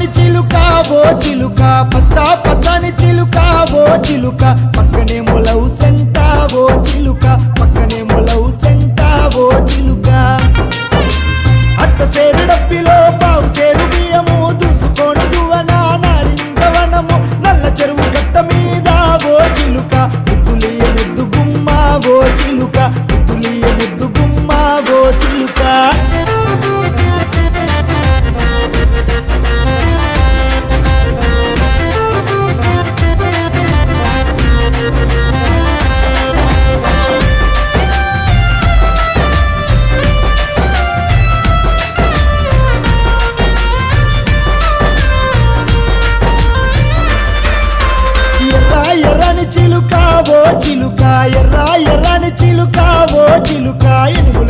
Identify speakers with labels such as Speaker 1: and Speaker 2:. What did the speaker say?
Speaker 1: పచ్చని చిలుక ఓ చిలుక పచ్చ పచ్చని చిలుక ఓ చిలుక పక్కనే మొలవు సెంట ఓ చిలుక పక్కనే మొలవు సెంట ఓ చిలుక అత్త సేరు డప్పిలో పావు సేరు బియ్యము దూసుకొని దువన నారింజవనము నల్ల చెరువు గట్ట మీద ఓ చిలుక ముద్దులియ ముద్దు గుమ్మ ఓ చిలుక ముద్దులియ ముద్దు గుమ్మ ఓ చిలుక ఎర్రని చిలుక ఓ చిలుక ఎర్రని చిలుక ఓ చిలుక ఎనుగుల